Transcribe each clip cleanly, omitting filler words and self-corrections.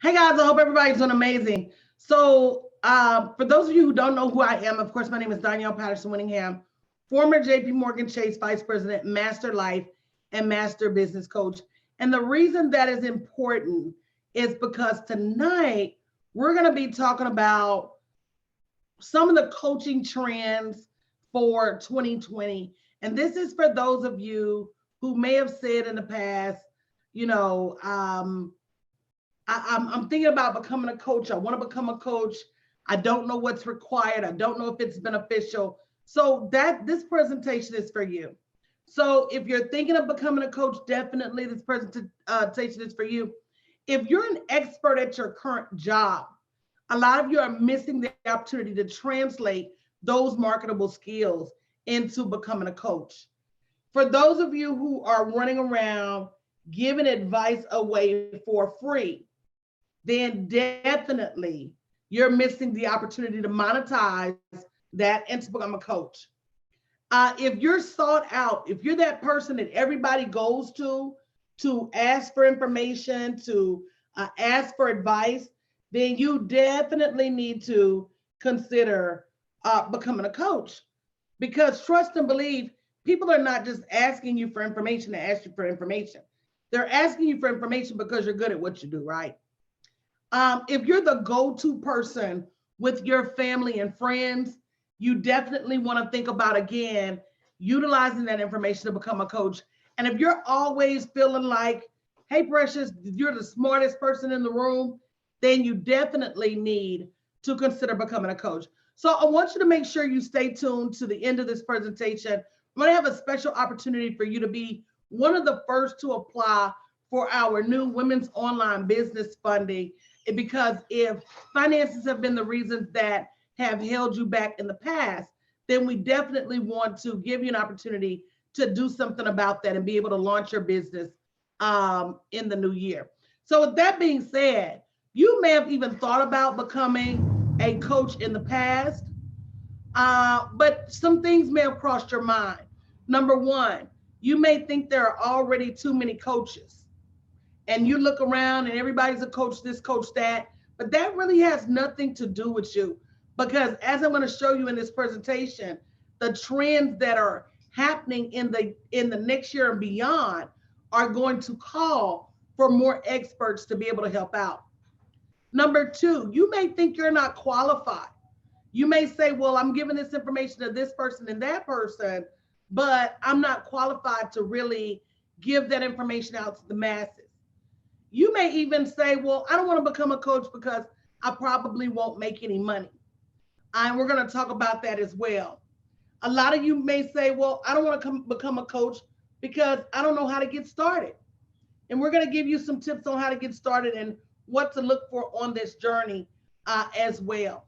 Hey guys, I hope everybody's doing amazing. For those of you who don't know who I am, of course, my name is Danielle Patterson Winningham, former JP Morgan Chase Vice President, Master Life and Master Business Coach. And the reason that is important is because tonight we're going to be talking about some of the coaching trends for 2020. And this is for those of you who may have said in the past, you know, I'm thinking about becoming a coach. I want to become a coach. I don't know what's required. I don't know if it's beneficial. So this presentation is for you. So if you're thinking of becoming a coach, definitely this presentation is for you. If you're an expert at your current job, a lot of you are missing the opportunity to translate those marketable skills into becoming a coach. For those of you who are running around giving advice away for free, then definitely you're missing the opportunity to monetize that and to become a coach. If you're sought out, if you're that person that everybody goes to ask for information, to ask for advice, then you definitely need to consider becoming a coach. Because trust and believe, people are not just asking you for information to ask you for information. They're asking you for information because you're good at what you do, right? If you're the go-to person with your family and friends, you definitely want to think about again utilizing that information to become a coach. And if you're always feeling like, hey, Precious, you're the smartest person in the room, then you definitely need to consider becoming a coach. So I want you to make sure you stay tuned to the end of this presentation. I'm going to have a special opportunity for you to be one of the first to apply for our new women's online business funding, because if finances have been the reasons that have held you back in the past, then we definitely want to give you an opportunity to do something about that and be able to launch your business in the new year. So with that being said, you may have even thought about becoming a coach in the past, but some things may have crossed your mind. Number one, you may think there are already too many coaches, and you look around and everybody's a coach this, coach that, but that really has nothing to do with you. Because as I'm going to show you in this presentation, the trends that are happening in the next year and beyond are going to call for more experts to be able to help out. Number two, you may think you're not qualified. You may say, well, I'm giving this information to this person and that person, but I'm not qualified to really give that information out to the masses. You may even say, well, I don't want to become a coach because I probably won't make any money. And we're going to talk about that as well. A lot of you may say, well, I don't want to become a coach because I don't know how to get started. And we're going to give you some tips on how to get started and what to look for on this journey as well.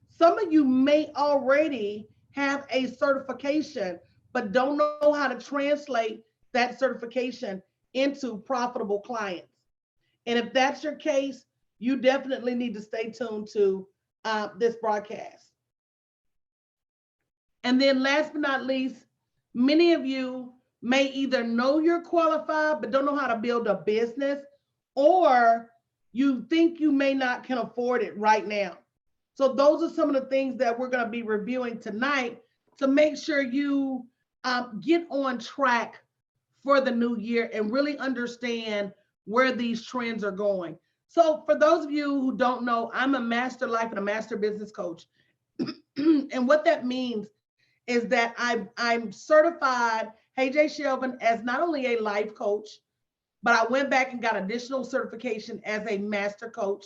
Some of you may already have a certification, but don't know how to translate that certification into profitable clients. And if that's your case, you definitely need to stay tuned to this broadcast. And then last but not least, many of you may either know you're qualified, but don't know how to build a business, or you think you may not can afford it right now. So those are some of the things that we're going to be reviewing tonight to make sure you get on track for the new year and really understand where these trends are going. So for those of you who don't know, I'm a master life and a master business coach. And what that means is that I'm certified, Hey Jay Shelvin, as not only a life coach, but I went back and got additional certification as a master coach.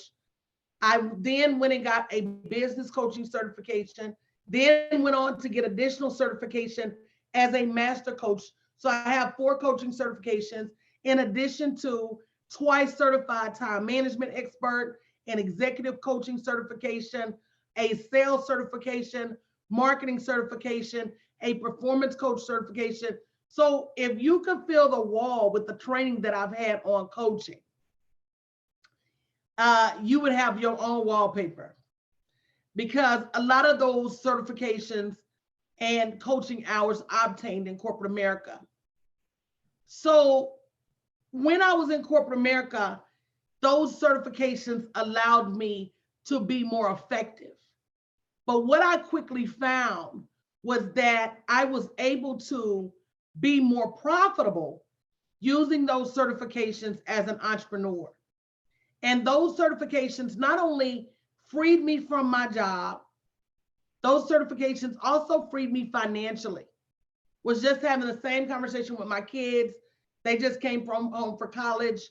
I then went and got a business coaching certification, then went on to get additional certification as a master coach. So I have 4 coaching certifications in addition to twice certified time management expert, an executive coaching certification, a sales certification, marketing certification, a performance coach certification. So if you could fill the wall with the training that I've had on coaching, you would have your own wallpaper, because a lot of those certifications and coaching hours I obtained in corporate America. So when I was in corporate America, those certifications allowed me to be more effective. But what I quickly found was that I was able to be more profitable using those certifications as an entrepreneur. And those certifications not only freed me from my job, those certifications also freed me financially. Was just having the same conversation with my kids. They just came from home for college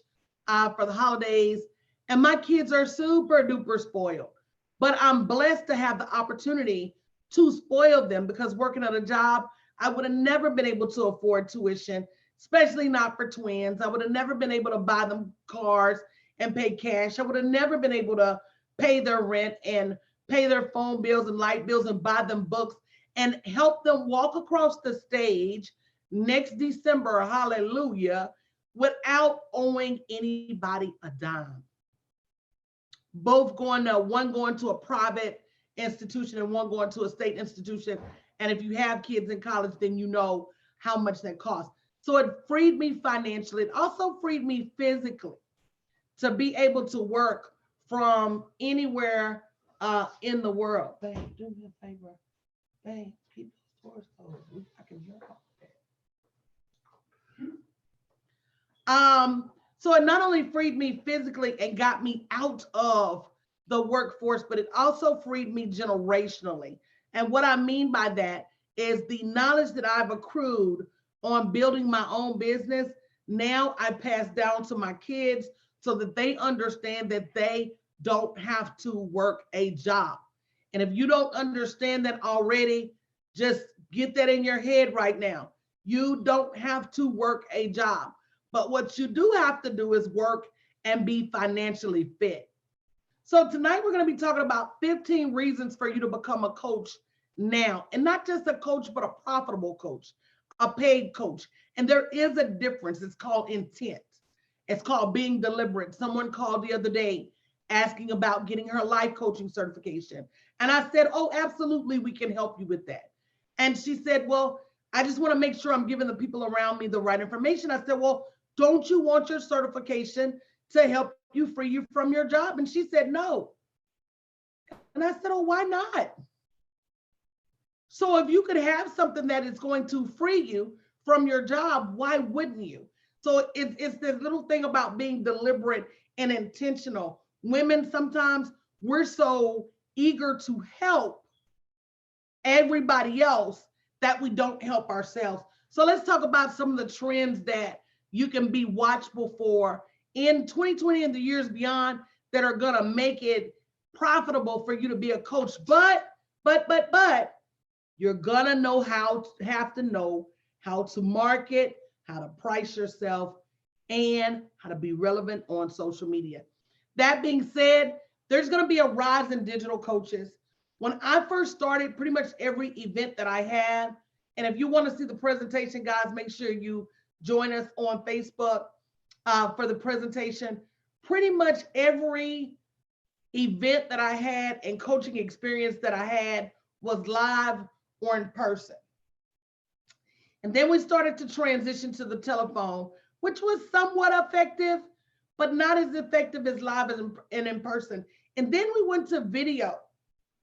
for the holidays. And my kids are super duper spoiled. But I'm blessed to have the opportunity to spoil them, because working at a job, I would have never been able to afford tuition, especially not for twins. I would have never been able to buy them cars and pay cash. I would have never been able to pay their rent and pay their phone bills and light bills and buy them books and help them walk across the stage next December, hallelujah, without owing anybody a dime. Both one going to a private institution and one going to a state institution. And if you have kids in college, then you know how much that costs. So it freed me financially. It also freed me physically to be able to work from anywhere in the world. Babe, do me a favor. Babe, keep the doors closed. I can hear all that. So it not only freed me physically and got me out of the workforce, but it also freed me generationally. And what I mean by that is the knowledge that I've accrued on building my own business. Now I pass down to my kids so that they understand that they don't have to work a job. And if you don't understand that already, just get that in your head right now. You don't have to work a job. But what you do have to do is work and be financially fit. So tonight we're going to be talking about 15 reasons for you to become a coach now. And not just a coach, but a profitable coach, a paid coach. And there is a difference. It's called intent. It's called being deliberate. Someone called the other day asking about getting her life coaching certification. And I said, oh, absolutely, we can help you with that. And she said, well, I just want to make sure I'm giving the people around me the right information. I said, well, don't you want your certification to help you free you from your job? And she said, no. And I said, oh, why not? So if you could have something that is going to free you from your job, why wouldn't you? So it's this little thing about being deliberate and intentional. Women, sometimes we're so eager to help everybody else that we don't help ourselves. So let's talk about some of the trends that you can be watchful for in 2020 and the years beyond that are going to make it profitable for you to be a coach. But you're going to have to know how to market, how to price yourself, and how to be relevant on social media. That being said, there's going to be a rise in digital coaches. When I first started, pretty much every event that I had, and if you want to see the presentation, guys, make sure you join us on Facebook for the presentation. Pretty much every event that I had and coaching experience that I had was live or in person. And then we started to transition to the telephone, which was somewhat effective, but not as effective as live and in person. And then we went to video,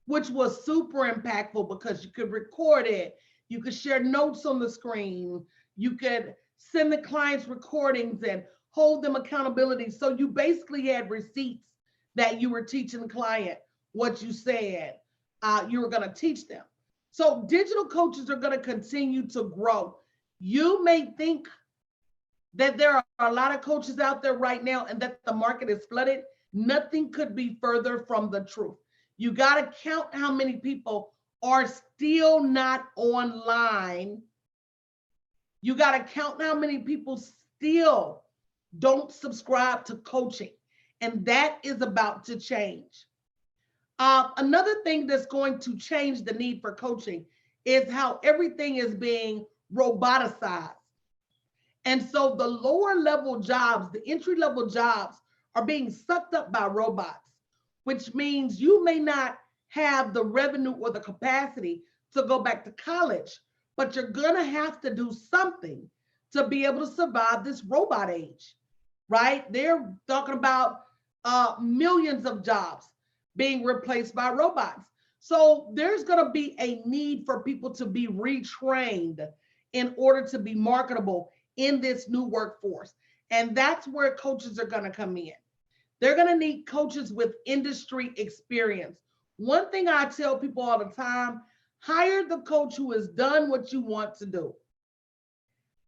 which was super impactful because you could record it. You could share notes on the screen. You could send the clients recordings and hold them accountability. So you basically had receipts that you were teaching the client what you said you were going to teach them. So digital coaches are going to continue to grow. You may think that there are a lot of coaches out there right now and that the market is flooded. Nothing could be further from the truth. You got to count how many people are still not online. You got to count how many people still don't subscribe to coaching. And that is about to change. Another thing that's going to change the need for coaching is how everything is being roboticized. And so the lower level jobs, the entry level jobs are being sucked up by robots, which means you may not have the revenue or the capacity to go back to college, but you're gonna have to do something to be able to survive this robot age, right? They're talking about millions of jobs being replaced by robots. So there's going to be a need for people to be retrained in order to be marketable in this new workforce. And that's where coaches are going to come in. They're going to need coaches with industry experience. One thing I tell people all the time, hire the coach who has done what you want to do.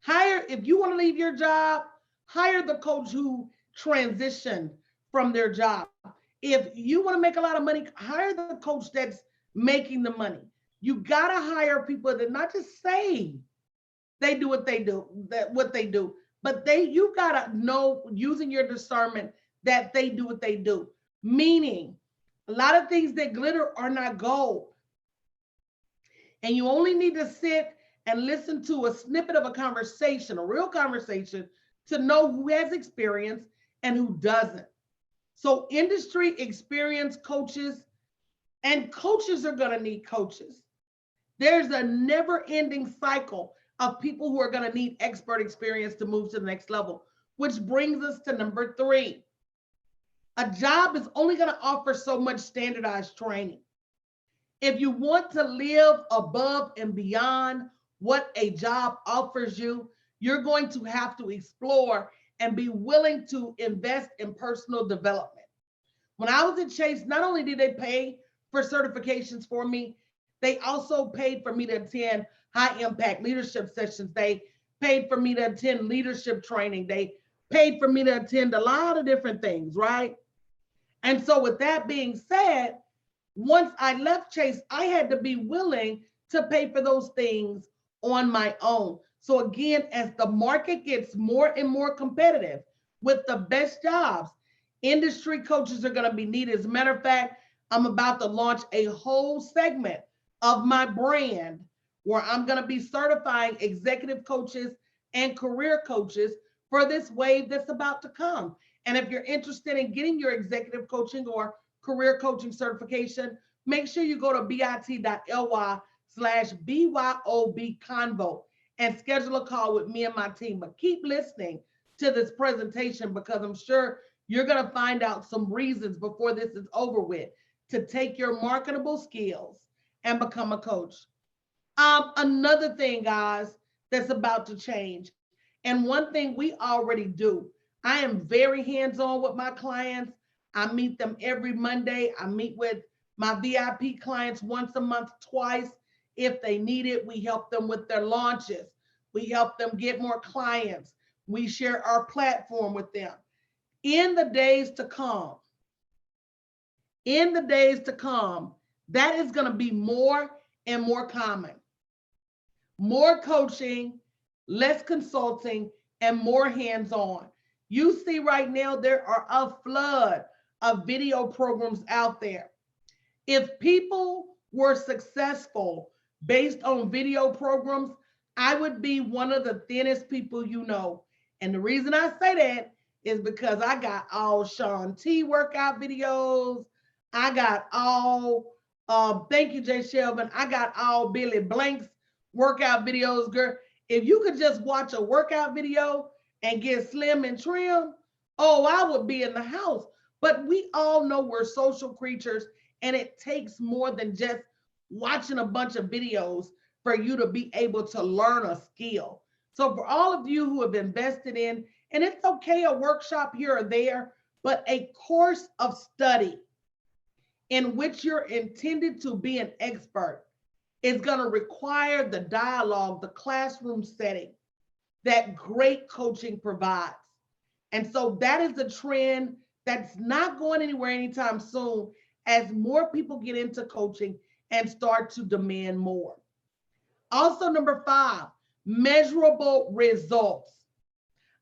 If you want to leave your job, hire the coach who transitioned from their job. If you want to make a lot of money, hire the coach that's making the money. You got to hire people that not just say they do what they do, but you got to know, using your discernment, that they do what they do. Meaning, a lot of things that glitter are not gold. And you only need to sit and listen to a snippet of a conversation, a real conversation, to know who has experience and who doesn't. So industry experience coaches, and coaches are going to need coaches. There's a never-ending cycle of people who are going to need expert experience to move to the next level, which brings us to number 3. A job is only going to offer so much standardized training. If you want to live above and beyond what a job offers you, you're going to have to explore and be willing to invest in personal development. When I was at Chase, not only did they pay for certifications for me, they also paid for me to attend high impact leadership sessions. They paid for me to attend leadership training. They paid for me to attend a lot of different things, right? And so with that being said, once I left Chase, I had to be willing to pay for those things on my own. So again, as the market gets more and more competitive with the best jobs, industry coaches are going to be needed. As a matter of fact, I'm about to launch a whole segment of my brand where I'm going to be certifying executive coaches and career coaches for this wave that's about to come. And if you're interested in getting your executive coaching or career coaching certification, make sure you go to bit.ly/BYOB Convo and schedule a call with me and my team. But keep listening to this presentation, because I'm sure you're going to find out some reasons before this is over with to take your marketable skills and become a coach. Another thing, guys, that's about to change, and one thing we already do, I am very hands-on with my clients. I meet them every Monday. I meet with my VIP clients once a month, twice if they need it. We help them with their launches. We help them get more clients. We share our platform with them. In the days to come, that is going to be more and more common. More coaching, less consulting, and more hands-on. You see right now, there are a flood of video programs out there. If people were successful based on video programs, I would be one of the thinnest people you know. And the reason I say that is because I got all Sean T workout videos. I got all, thank you, Jay Shelvin. I got all Billy Blank's workout videos, girl. If you could just watch a workout video and get slim and trim, oh, I would be in the house. But we all know we're social creatures, and it takes more than just watching a bunch of videos for you to be able to learn a skill. So for all of you who have invested in, and it's okay, a workshop here or there, but a course of study in which you're intended to be an expert is going to require the dialogue, the classroom setting that great coaching provides. And so that is a trend that's not going anywhere anytime soon as more people get into coaching and start to demand more. Also, number 5, measurable results.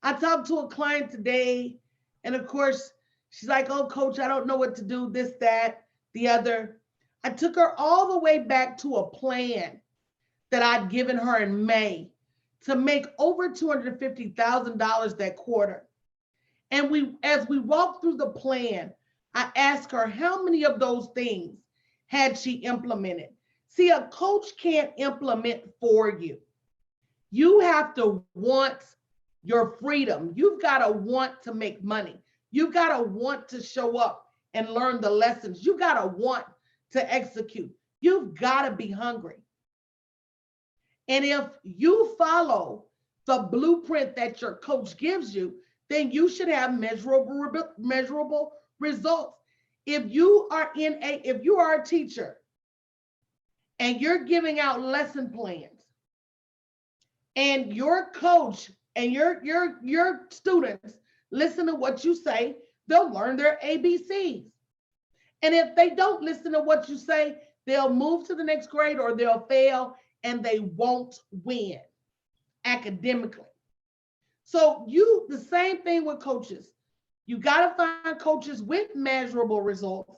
I talked to a client today, and of course, she's like, oh, coach, I don't know what to do, this, that, the other. I took her all the way back to a plan that I'd given her in May to make over $250,000 that quarter. And as we walked through the plan, I asked her how many of those things had she implemented. See, a coach can't implement for you. You have to want your freedom. You've got to want to make money. You got to want to show up and learn the lessons. You got to want to execute. You've got to be hungry. And if you follow the blueprint that your coach gives you, then you should have measurable results. If you are a teacher and you're giving out lesson plans, and your coach and your students listen to what you say, they'll learn their ABCs. And if they don't listen to what you say, they'll move to the next grade or they'll fail and they won't win academically. So the same thing with coaches. You got to find coaches with measurable results.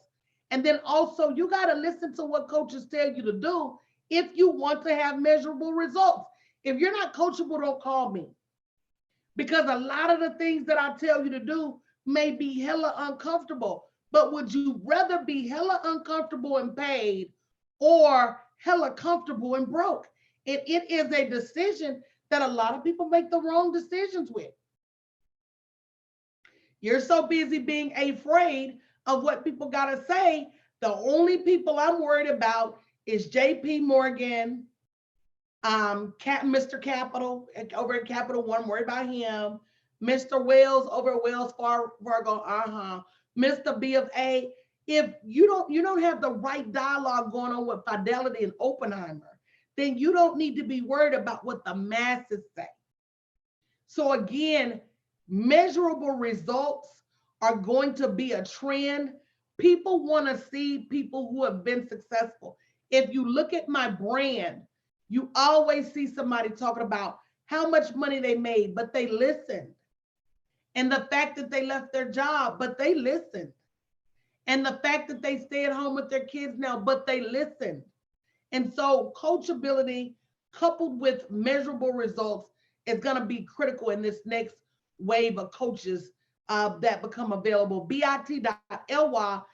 And then also you got to listen to what coaches tell you to do if you want to have measurable results. If you're not coachable, don't call me. Because a lot of the things that I tell you to do may be hella uncomfortable. But would you rather be hella uncomfortable and paid or hella comfortable and broke? It is a decision that a lot of people make the wrong decisions with. You're so busy being afraid of what people got to say. The only people I'm worried about is JP Morgan, Mr. Capital over at Capital One, worried about him. Mr. Wells over at Wells Fargo, Mr. B of A. If you don't have the right dialogue going on with Fidelity and Oppenheimer, then you don't need to be worried about what the masses say. So again, measurable results are going to be a trend. People want to see people who have been successful. If you look at my brand, you always see somebody talking about how much money they made, but they listened. And the fact that they left their job, but they listened. And the fact that they stay at home with their kids now, but they listened. And so coachability coupled with measurable results is going to be critical in this next wave of coaches that become available. bit.ly/BYOB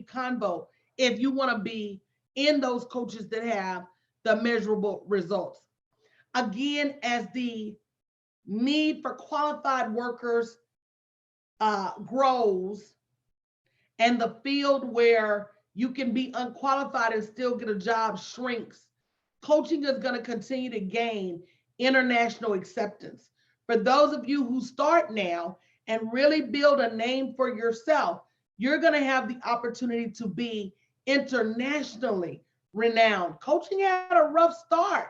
Convo if you want to be in those coaches that have the measurable results. Again, as the need for qualified workers grows and the field where you can be unqualified and still get a job shrinks, coaching is going to continue to gain international acceptance. For those of you who start now and really build a name for yourself, you're going to have the opportunity to be internationally renowned. Coaching had a rough start.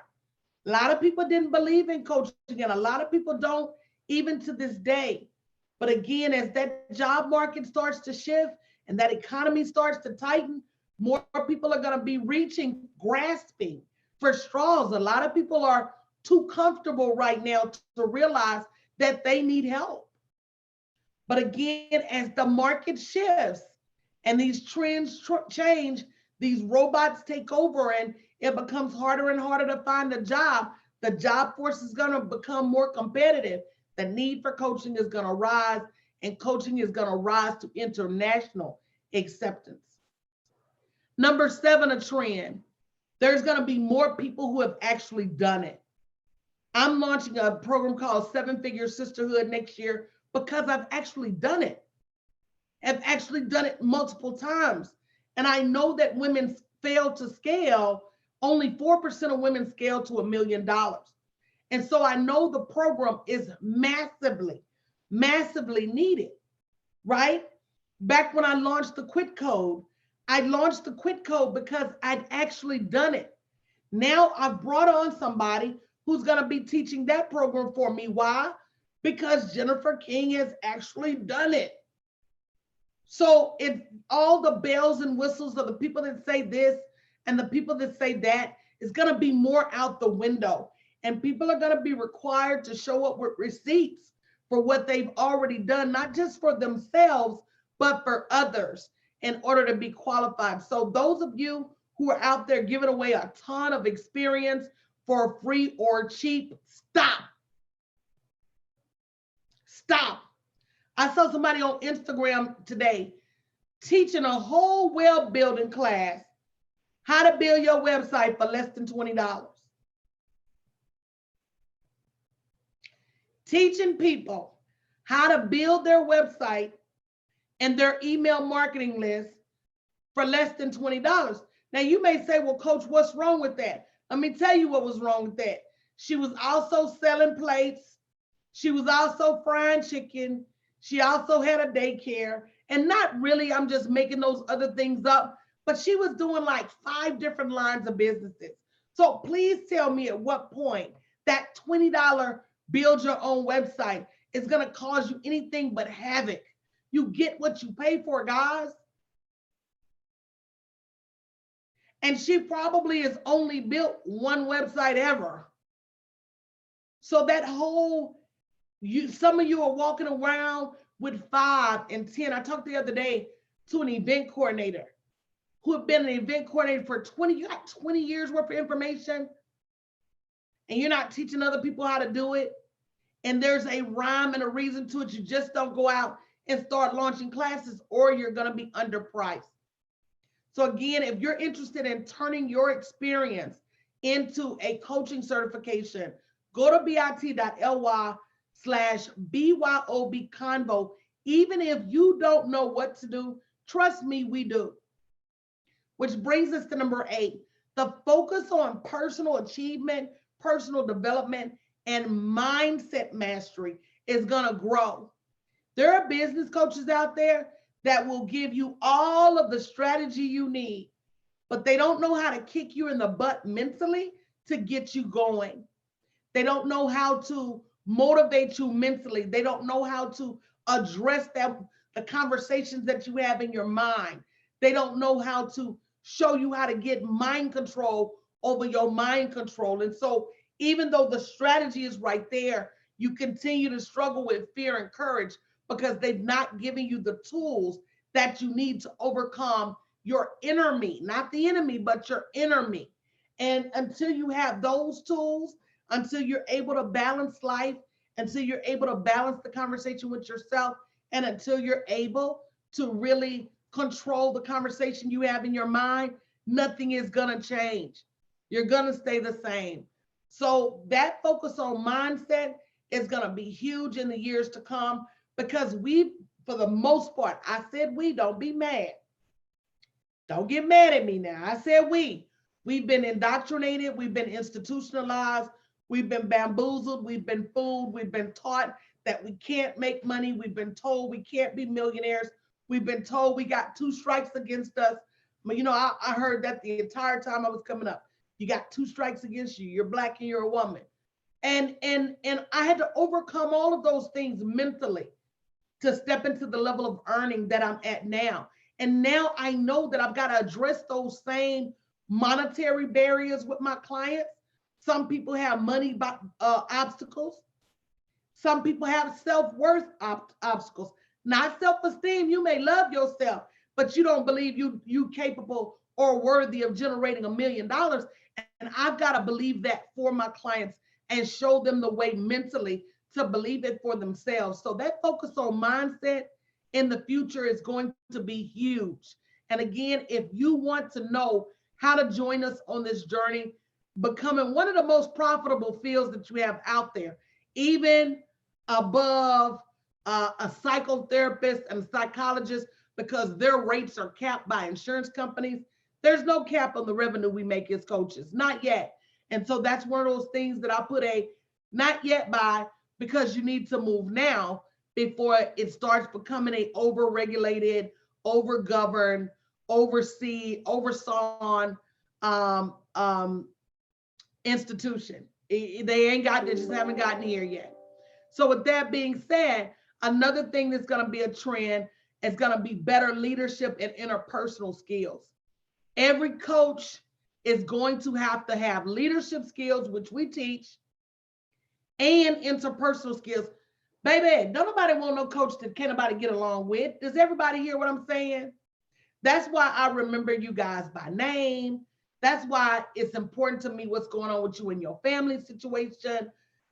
A lot of people didn't believe in coaching, and a lot of people don't even to this day. But again, as that job market starts to shift and that economy starts to tighten, more people are going to be grasping for straws. A lot of people are too comfortable right now to realize that they need help. But again, as the market shifts and these trends change, these robots take over and it becomes harder and harder to find a job. The job force is going to become more competitive. The need for coaching is going to rise, and coaching is going to rise to international acceptance. Number 7, a trend. There's going to be more people who have actually done it. I'm launching a program called 7-Figure Sisterhood next year because I've actually done it. I've actually done it multiple times. And I know that women fail to scale. Only 4% of women scale to $1 million. And so I know the program is massively, massively needed, right? Back when I launched the Quit Code, I launched the Quit Code because I'd actually done it. Now I've brought on somebody who's going to be teaching that program for me. Why? Because Jennifer King has actually done it. So if all the bells and whistles of the people that say this and the people that say that is going to be more out the window. And people are going to be required to show up with receipts for what they've already done, not just for themselves, but for others in order to be qualified. So those of you who are out there giving away a ton of experience for free or cheap, stop. Stop. I saw somebody on Instagram today teaching a whole web building class, how to build your website for less than $20. Teaching people how to build their website and their email marketing list for less than $20. Now you may say, well, coach, what's wrong with that? Let me tell you what was wrong with that. She was also selling plates. She was also frying chicken. She also had a daycare. And not really, I'm just making those other things up, but she was doing like 5 different lines of businesses. So please tell me at what point that $20 build your own website is going to cause you anything but havoc. You get what you pay for, guys. And she probably has only built one website ever. So that whole, some of you are walking around with 5 and 10. I talked the other day to an event coordinator who had been an event coordinator for 20, you got 20 years worth of information and you're not teaching other people how to do it. And there's a rhyme and a reason to it. You just don't go out and start launching classes or you're going to be underpriced. So again, if you're interested in turning your experience into a coaching certification, go to bit.ly/BYOB Convo. Even if you don't know what to do, trust me, we do. Which brings us to number 8, the focus on personal achievement, personal development, and mindset mastery is going to grow. There are business coaches out there that will give you all of the strategy you need, but they don't know how to kick you in the butt mentally to get you going. They don't know how to motivate you mentally. They don't know how to address the conversations that you have in your mind. They don't know how to show you how to get mind control over your mind control. And so even though the strategy is right there, you continue to struggle with fear and courage because they've not given you the tools that you need to overcome your inner me, not the enemy, but your inner me. And until you have those tools, until you're able to balance life, until you're able to balance the conversation with yourself, and until you're able to really control the conversation you have in your mind, nothing is going to change. You're going to stay the same. So that focus on mindset is going to be huge in the years to come because we, for the most part, I said we, don't be mad. Don't get mad at me now. I said we've been indoctrinated, we've been institutionalized, we've been bamboozled, we've been fooled, we've been taught that we can't make money, we've been told we can't be millionaires, we've been told we got 2 strikes against us. But you know, I heard that the entire time I was coming up. You got 2 strikes against you. You're Black and you're a woman. And I had to overcome all of those things mentally to step into the level of earning that I'm at now. And now I know that I've got to address those same monetary barriers with my clients. Some people have money obstacles. Some people have self-worth obstacles, not self-esteem. You may love yourself, but you don't believe you capable or worthy of generating $1 million. And I've got to believe that for my clients and show them the way mentally to believe it for themselves. So that focus on mindset in the future is going to be huge. And again, if you want to know how to join us on this journey, becoming one of the most profitable fields that you have out there, even above a psychotherapist and psychologist, because their rates are capped by insurance companies. There's no cap on the revenue we make as coaches, not yet. And so that's one of those things that I put a not yet by, because you need to move now before it starts becoming a over-regulated, over-governed, oversawn institution. They just haven't gotten here yet. So with that being said, another thing that's going to be a trend is going to be better leadership and interpersonal skills. Every coach is going to have leadership skills, which we teach, and interpersonal skills. Baby, don't nobody want no coach that can't nobody get along with. Does everybody hear what I'm saying? That's why I remember you guys by name. That's why it's important to me what's going on with you in your family situation.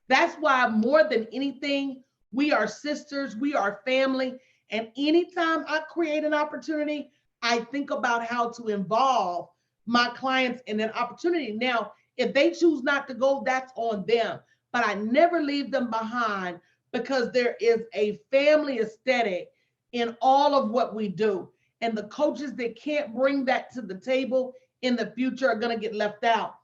That's why more than anything, we are sisters, we are family. And anytime I create an opportunity, I think about how to involve my clients in that opportunity. Now, if they choose not to go, that's on them. But I never leave them behind because there is a family aesthetic in all of what we do. And the coaches that can't bring that to the table in the future are going to get left out.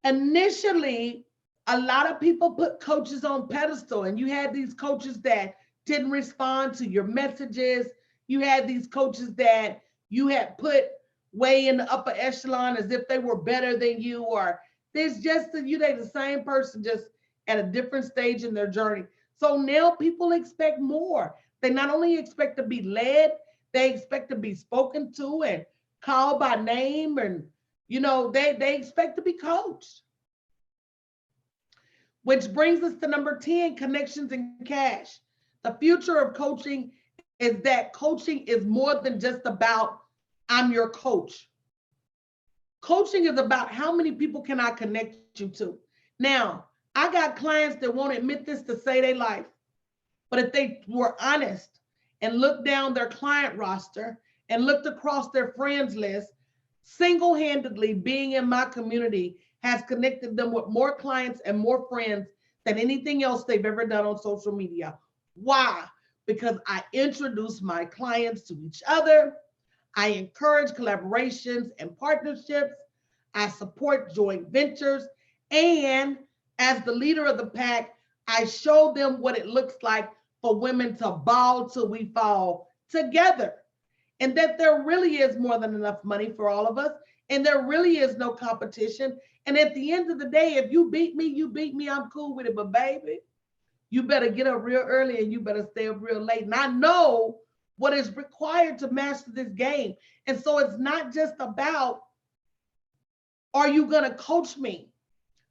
Initially, a lot of people put coaches on pedestal, and you had these coaches that didn't respond to your messages. You had these coaches that you had put way in the upper echelon as if they were better than you, or there's just they're the same person, just at a different stage in their journey. So now people expect more. They not only expect to be led, they expect to be spoken to and called by name, and they expect to be coached. Which brings us to number 10, connections and cash. The future of coaching is that coaching is more than just about I'm your coach. Coaching is about how many people can I connect you to. Now, I got clients that won't admit this to save their life, but if they were honest and looked down their client roster and looked across their friends list, single-handedly being in my community has connected them with more clients and more friends than anything else they've ever done on social media. Why? Because I introduce my clients to each other. I encourage collaborations and partnerships. I support joint ventures. And as the leader of the pack, I show them what it looks like for women to ball till we fall together. And that there really is more than enough money for all of us. And there really is no competition. And at the end of the day, if you beat me, you beat me, I'm cool with it. But baby, you better get up real early and you better stay up real late. And I know what is required to master this game. And so it's not just about, are you going to coach me?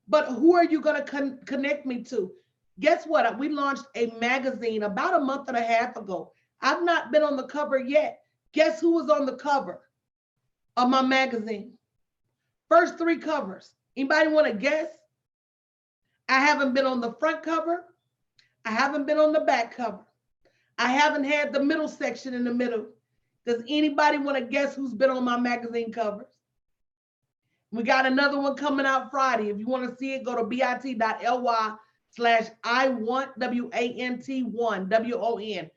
But who are you going to connect me to? Guess what? We launched a magazine about a month and a half ago. I've not been on the cover yet. Guess who was on the cover of my magazine? First 3 covers. Anybody want to guess? I haven't been on the front cover. I haven't been on the back cover. I haven't had the middle section in the middle. Does anybody want to guess who's been on my magazine covers? We got another one coming out Friday. If you want to see it, go to bit.ly/IWANT1, WON.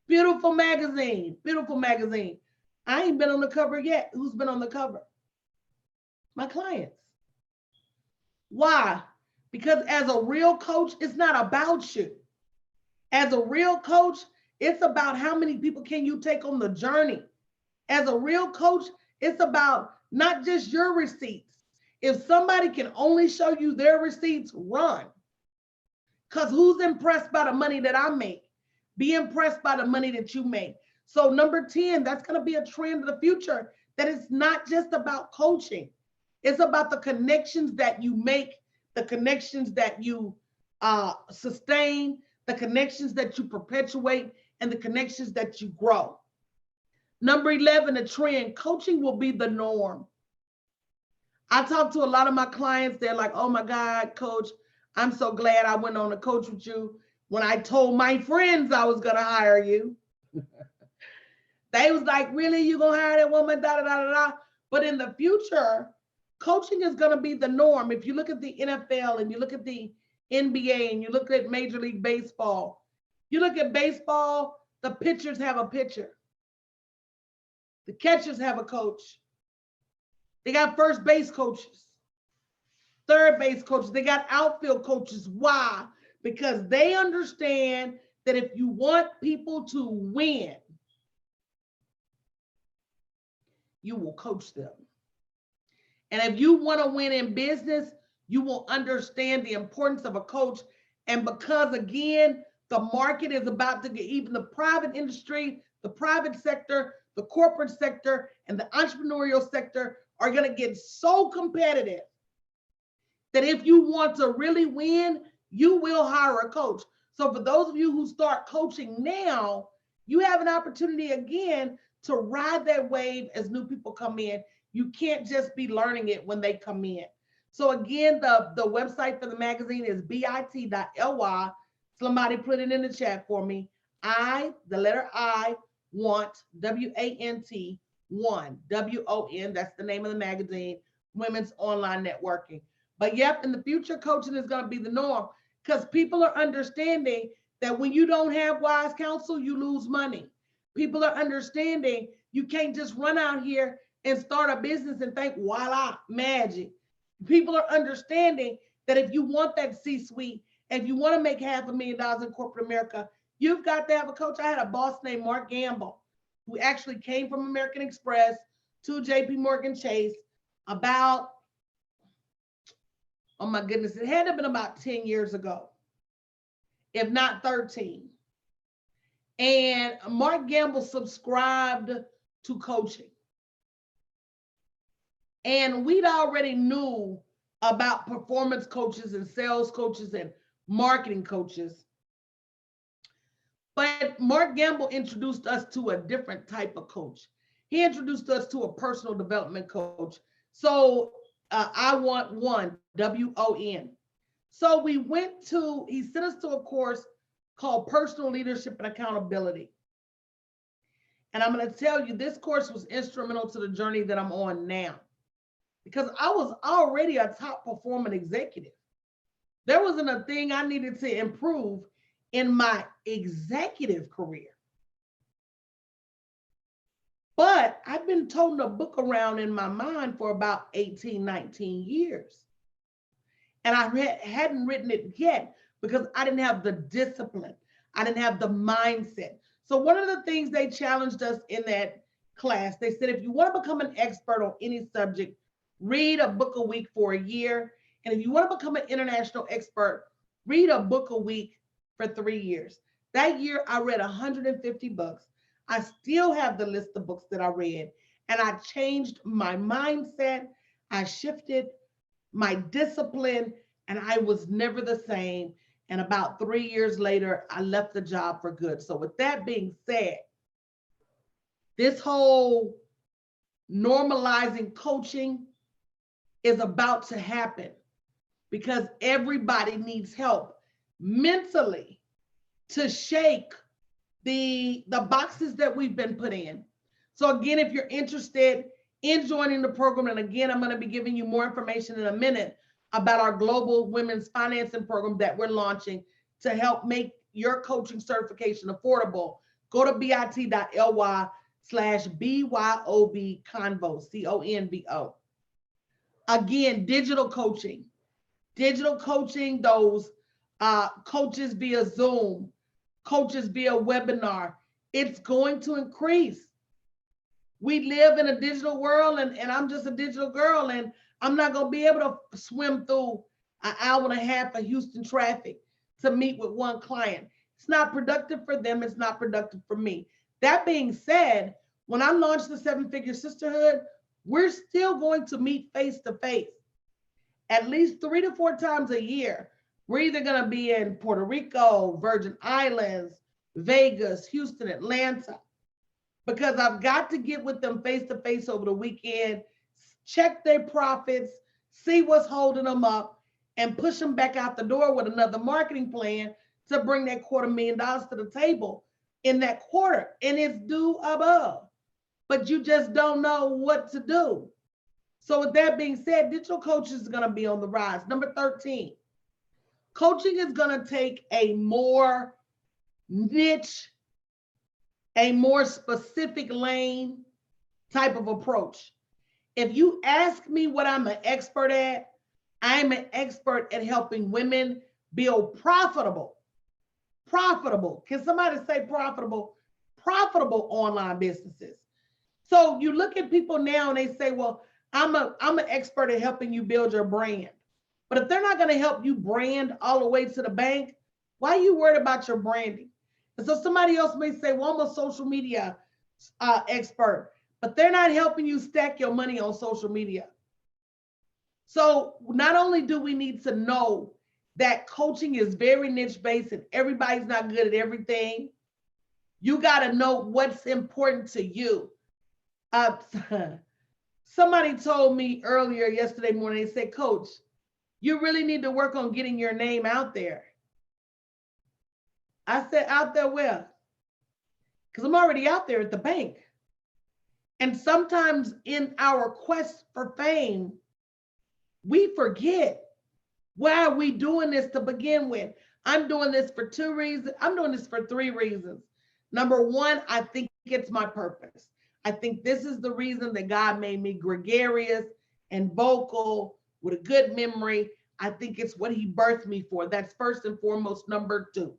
Beautiful magazine. Beautiful magazine. I ain't been on the cover yet. Who's been on the cover? My clients. Why? Because as a real coach, it's not about you. As a real coach, it's about how many people can you take on the journey. As a real coach, it's about not just your receipts. If somebody can only show you their receipts, run. Because who's impressed by the money that I make? Be impressed by the money that you make. So number 10, that's going to be a trend of the future, that it's not just about coaching. It's about the connections that you make, the connections that you sustain, the connections that you perpetuate, and the connections that you grow. Number 11, a trend, coaching will be the norm. I talk to a lot of my clients. They're like, oh my God, coach, I'm so glad I went on a coach with you when I told my friends I was going to hire you. They was like, really, you going to hire that woman, da, da, da, da, da. But in the future, coaching is going to be the norm. If you look at the NFL and you look at the NBA and you look at Major League Baseball, you look at baseball, the pitchers have a pitcher. The catchers have a coach. They got first base coaches, third base coaches. They got outfield coaches. Why? Because they understand that if you want people to win, you will coach them. And if you want to win in business, you will understand the importance of a coach. And because, again, the market is about to get, even the private industry, the private sector, the corporate sector, and the entrepreneurial sector are going to get so competitive that if you want to really win, you will hire a coach. So for those of you who start coaching now, you have an opportunity again to ride that wave as new people come in. You can't just be learning it when they come in. So again, the website for the magazine is bit.ly. Somebody put it in the chat for me. The letter I, want, WANT, 1, WON. That's the name of the magazine, Women's Online Networking. But yep, in the future, coaching is going to be the norm because people are understanding that when you don't have wise counsel, you lose money. People are understanding you can't just run out here and start a business and think, voila, magic. People are understanding that if you want that C-suite, if you want to make $500,000 in corporate America, you've got to have a coach. I had a boss named Mark Gamble, who actually came from American Express to JP Morgan Chase about, oh my goodness, it had to have been about 10 years ago, if not 13. And Mark Gamble subscribed to coaching. And we'd already knew about performance coaches and sales coaches and marketing coaches. But Mark Gamble introduced us to a different type of coach. He introduced us to a personal development coach. So I want one, WON. So he sent us to a course called Personal Leadership and Accountability. And I'm going to tell you, this course was instrumental to the journey that I'm on now, because I was already a top performing executive. There wasn't a thing I needed to improve in my executive career. But I've been toting a book around in my mind for about 18, 19 years. And I hadn't written it yet because I didn't have the discipline. I didn't have the mindset. So one of the things they challenged us in that class, they said, if you want to become an expert on any subject, read a book a week for a year. And if you want to become an international expert, read a book a week for 3 years. That year, I read 150 books. I still have the list of books that I read, and I changed my mindset. I shifted my discipline, and I was never the same. And about 3 years later, I left the job for good. So with that being said, this whole normalizing coaching is about to happen because everybody needs help mentally to shake the boxes that we've been put in. So again, if you're interested in joining the program, and again, I'm going to be giving you more information in a minute about our global women's financing program that we're launching to help make your coaching certification affordable, go to bit.ly/BYOB Convo, CONVO. Again, digital coaching, those coaches via Zoom, coaches via webinar, it's going to increase. We live in a digital world, and I'm just a digital girl, and I'm not going to be able to swim through an hour and a half of Houston traffic to meet with one client. It's not productive for them. It's not productive for me. That being said, when I launched the 7-Figure Sisterhood, we're still going to meet face to face at least 3 to 4 times a year. We're either going to be in Puerto Rico, Virgin Islands, Vegas, Houston, Atlanta, because I've got to get with them face to face over the weekend, check their profits, see what's holding them up, and push them back out the door with another marketing plan to bring that $250,000 to the table in that quarter. And it's due above, but you just don't know what to do. So with that being said, digital coaching is going to be on the rise. Number 13, coaching is going to take a more niche, a more specific lane type of approach. If you ask me what I'm an expert at, I'm an expert at helping women build profitable. Can somebody say profitable? Profitable online businesses. So you look at people now and they say, well, I'm an expert at helping you build your brand. But if they're not going to help you brand all the way to the bank, why are you worried about your branding? And so somebody else may say, well, I'm a social media expert, but they're not helping you stack your money on social media. So not only do we need to know that coaching is very niche based and everybody's not good at everything, you got to know what's important to you. Somebody told me earlier yesterday morning, they said, Coach, you really need to work on getting your name out there. I said, out there where? Because I'm already out there at the bank. And sometimes in our quest for fame, we forget, why are we doing this to begin with? I'm doing this for two reasons. I'm doing this for three reasons. Number one, I think it's my purpose. I think this is the reason that God made me gregarious and vocal with a good memory. I think it's what he birthed me for. That's first and foremost. Number two,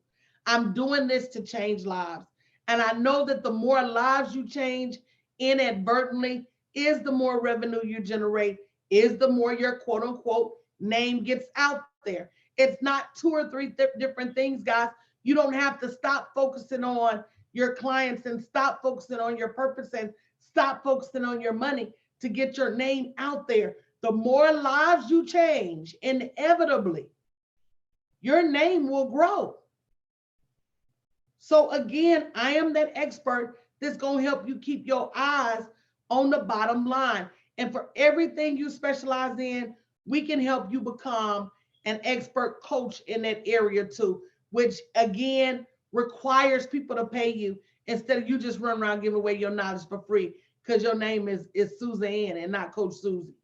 I'm doing this to change lives. And I know that the more lives you change inadvertently is the more revenue you generate, is the more your quote unquote name gets out there. It's not two or three different things, guys. You don't have to stop focusing on your clients and stop focusing on your purpose and stop focusing on your money to get your name out there. The more lives you change, inevitably, your name will grow. So again, I am that expert that's going to help you keep your eyes on the bottom line. And for everything you specialize in, we can help you become an expert coach in that area too, which again requires people to pay you instead of you just run around giving away your knowledge for free because your name is Suzanne and not Coach Susie.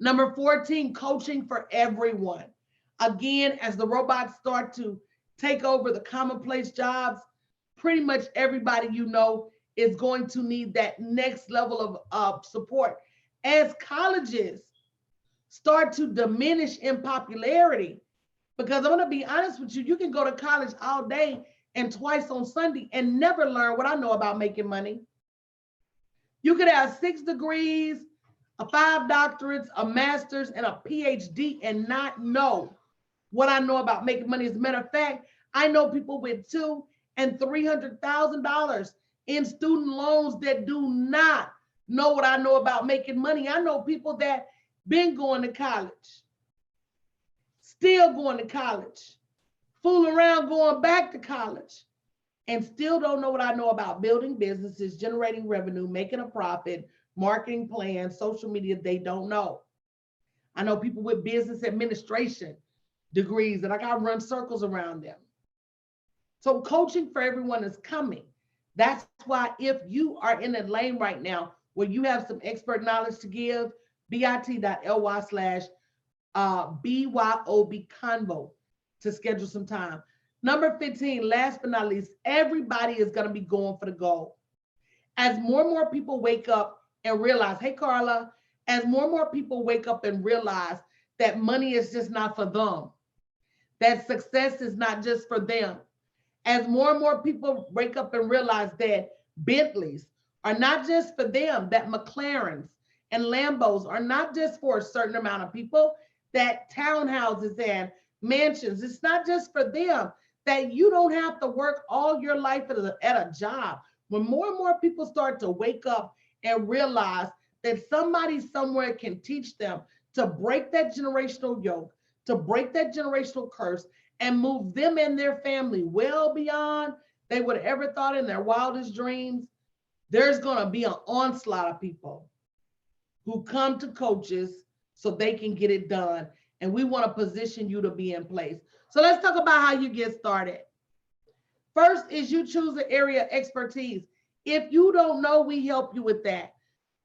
Number 14, coaching for everyone. Again, as the robots start to take over the commonplace jobs, pretty much everybody you know is going to need that next level of support. As colleges start to diminish in popularity, because I'm going to be honest with you, you can go to college all day and twice on Sunday and never learn what I know about making money. You could have 6 degrees, 5 doctorates, a master's, and a PhD and not know what I know about making money. As a matter of fact, I know people with $200,000 and $300,000 in student loans that do not know what I know about making money. I know people that been going to college, still going to college, fooling around going back to college, and still don't know what I know about building businesses, generating revenue, making a profit, marketing plans, social media. They don't know. I know people with business administration degrees that I got to run circles around them. So coaching for everyone is coming. That's why if you are in a lane right now where you have some expert knowledge to give, bit.ly/BYOB Convo to schedule some time. Number 15, last but not least, everybody is going to be going for the goal. As more and more people wake up and realize, hey, Carla, as more and more people wake up and realize that money is just not for them, that success is not just for them, as more and more people wake up and realize that Bentleys are not just for them, that McLarens and Lambos are not just for a certain amount of people, that townhouses and mansions, it's not just for them, that you don't have to work all your life at a job. When more and more people start to wake up and realize that somebody somewhere can teach them to break that generational yoke, to break that generational curse, and move them and their family well beyond they would have ever thought in their wildest dreams, there's going to be an onslaught of people who come to coaches so they can get it done. And we want to position you to be in place. So let's talk about how you get started. First is you choose an area of expertise. If you don't know, we help you with that.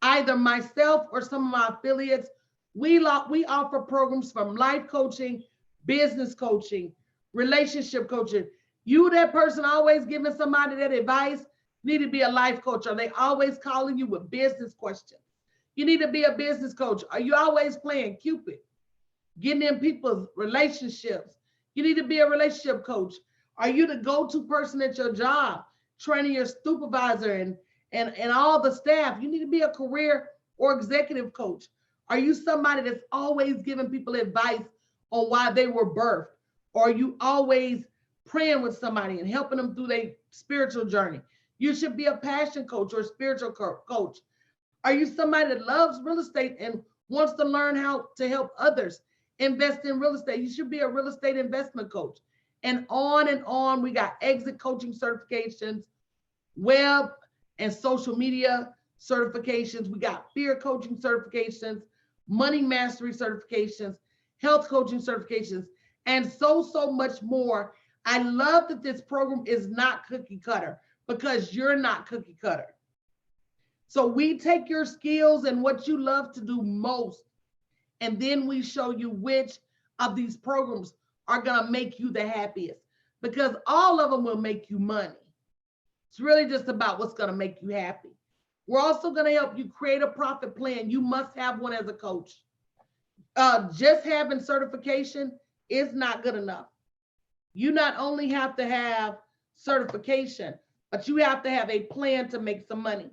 Either myself or some of my affiliates, we offer programs from life coaching, business coaching, relationship coaching. You, that person always giving somebody that advice, need to be a life coach. Are they always calling you with business questions? You need to be a business coach. Are you always playing Cupid, getting in people's relationships? You need to be a relationship coach. Are you the go-to person at your job, training your supervisor and all the staff? You need to be a career or executive coach. Are you somebody that's always giving people advice on why they were birthed? Or are you always praying with somebody and helping them through their spiritual journey? You should be a passion coach or a spiritual coach. Are you somebody that loves real estate and wants to learn how to help others invest in real estate? You should be a real estate investment coach. And on. We got exit coaching certifications, web and social media certifications. We got fear coaching certifications, money mastery certifications, health coaching certifications, and so much more. I love that this program is not cookie cutter because you're not cookie cutter. So we take your skills and what you love to do most, and then we show you which of these programs are going to make you the happiest, because all of them will make you money. It's really just about what's going to make you happy. We're also going to help you create a profit plan. You must have one as a coach. Just having certification is not good enough. You not only have to have certification, but you have to have a plan to make some money.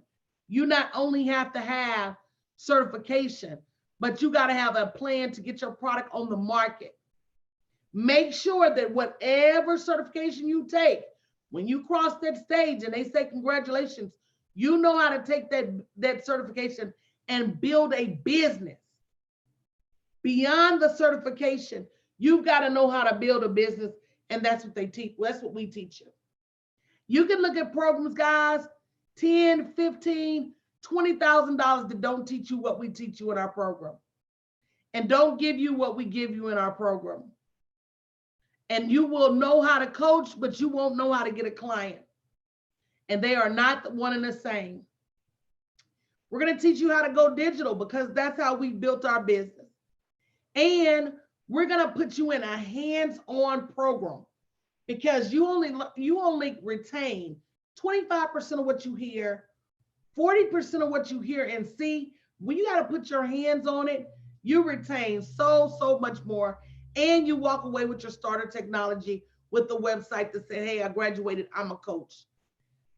You not only have to have certification, but you got to have a plan to get your product on the market. Make sure that whatever certification you take, when you cross that stage and they say congratulations, you know how to take that certification and build a business. Beyond the certification, you've got to know how to build a business, and that's what they teach. That's what we teach you. You can look at programs, guys, $10, $15, $20,000 that don't teach you what we teach you in our program, and don't give you what we give you in our program. And you will know how to coach, but you won't know how to get a client. And they are not one and the same. We're going to teach you how to go digital, because that's how we built our business. And we're going to put you in a hands-on program, because you only retain 25% of what you hear, 40% of what you hear and see. When you got to put your hands on it, you retain so much more. And you walk away with your starter technology, with the website that said, hey, I graduated, I'm a coach.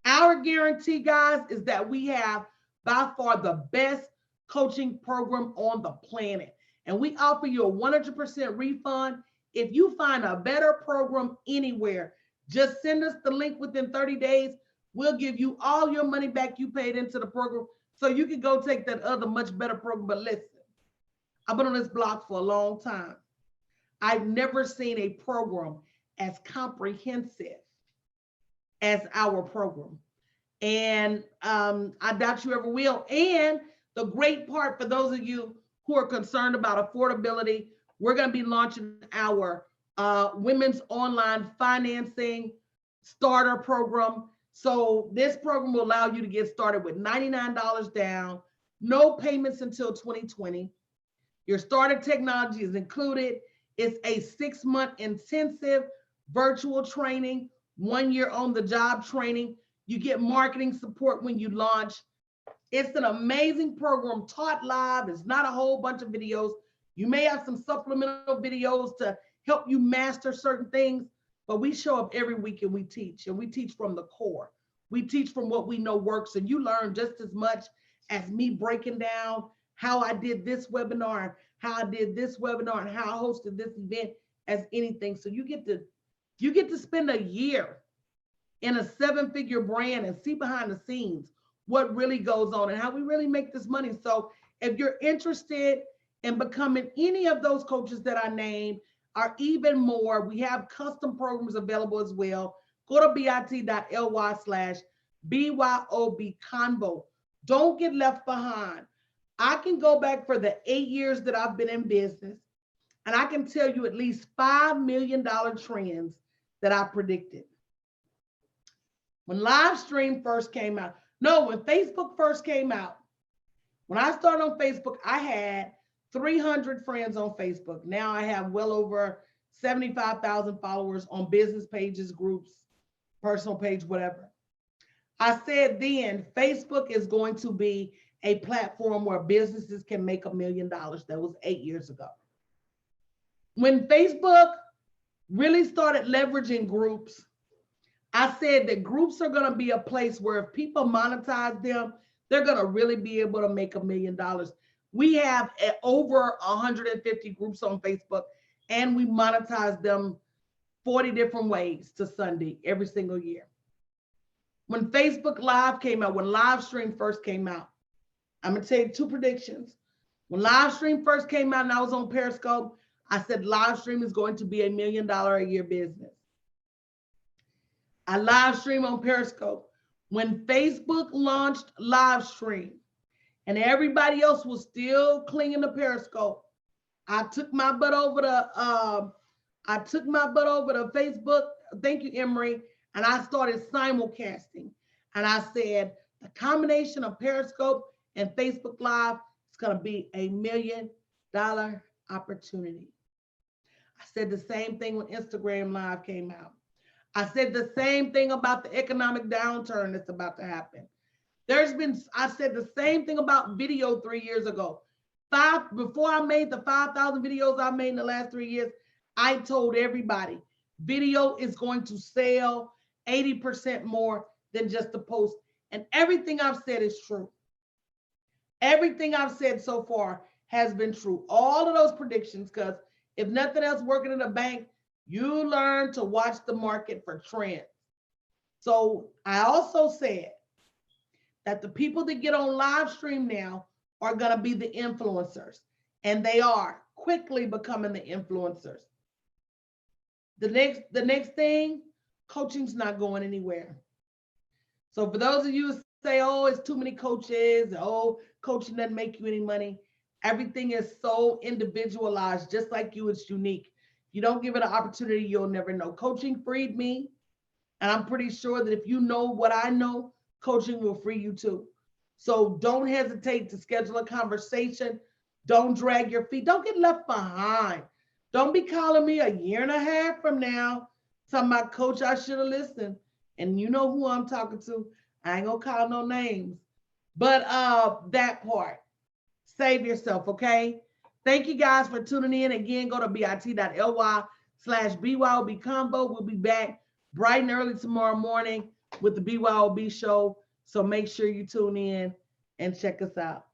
Our guarantee, guys, is that we have by far the best coaching program on the planet. And we offer you a 100% refund. If you find a better program anywhere, just send us the link within 30 days. We'll give you all your money back you paid into the program, so you can go take that other much better program. But listen, I've been on this block for a long time. I've never seen a program as comprehensive as our program. And I doubt you ever will. And the great part, for those of you who are concerned about affordability, we're going to be launching our women's online financing starter program. So this program will allow you to get started with $99 down, no payments until 2020. Your starter technology is included. It's a 6-month intensive virtual training, 1 year on the job training. You get marketing support when you launch. It's an amazing program taught live. It's not a whole bunch of videos. You may have some supplemental videos to help you master certain things, but we show up every week and we teach from the core. We teach from what we know works, and you learn just as much as me breaking down how I did this webinar, how I did this webinar, and how I hosted this event as anything. So you get to spend a year in a 7-figure brand and see behind the scenes what really goes on and how we really make this money. So if you're interested in becoming any of those coaches that I named, or even more, we have custom programs available as well. Go to bit.ly/BYOB Convo. Don't get left behind. I can go back for the 8 years that I've been in business, and I can tell you at least $5 million trends that I predicted. When live stream first came out, when Facebook first came out, when I started on Facebook, I had 300 friends on Facebook. Now I have well over 75,000 followers on business pages, groups, personal page, whatever. I said then Facebook is going to be a platform where businesses can make $1 million. That was 8 years ago. When Facebook really started leveraging groups, I said that groups are going to be a place where if people monetize them, they're going to really be able to make $1 million. We have over 150 groups on Facebook, and we monetize them 40 different ways to Sunday every single year. When Facebook Live came out, when live stream first came out, I'm going to tell you 2 predictions. When live stream first came out and I was on Periscope, I said live stream is going to be $1 million a year business. I live stream on Periscope. When Facebook launched live stream and everybody else was still clinging to Periscope, I took my butt over to Facebook. Thank you, Emery. And I started simulcasting. And I said, the combination of Periscope and Facebook Live is going to be $1 million opportunity. I said the same thing when Instagram Live came out. I said the same thing about the economic downturn that's about to happen. I said the same thing about video 3 years ago. Before I made the 5,000 videos I made in the last 3 years, I told everybody video is going to sell 80% more than just the post. And everything I've said is true. Everything I've said so far has been true. All of those predictions, because if nothing else working in a bank, you learn to watch the market for trends. So I also said that the people that get on live stream now are going to be the influencers, and they are quickly becoming the influencers. The next thing, coaching's not going anywhere. So for those of you who say, oh, it's too many coaches, oh, coaching doesn't make you any money, everything is so individualized, just like you, it's unique. You don't give it an opportunity, you'll never know. Coaching freed me, and I'm pretty sure that if you know what I know, coaching will free you too. So don't hesitate to schedule a conversation. Don't drag your feet. Don't get left behind. Don't be calling me a year and a half from now, talking about, coach, I should have listened. And you know who I'm talking to. I ain't gonna call no names. But that part, save yourself, okay? Thank you guys for tuning in. Again, go to bit.ly/BYOB combo. We'll be back bright and early tomorrow morning with the BYOB show. So make sure you tune in and check us out.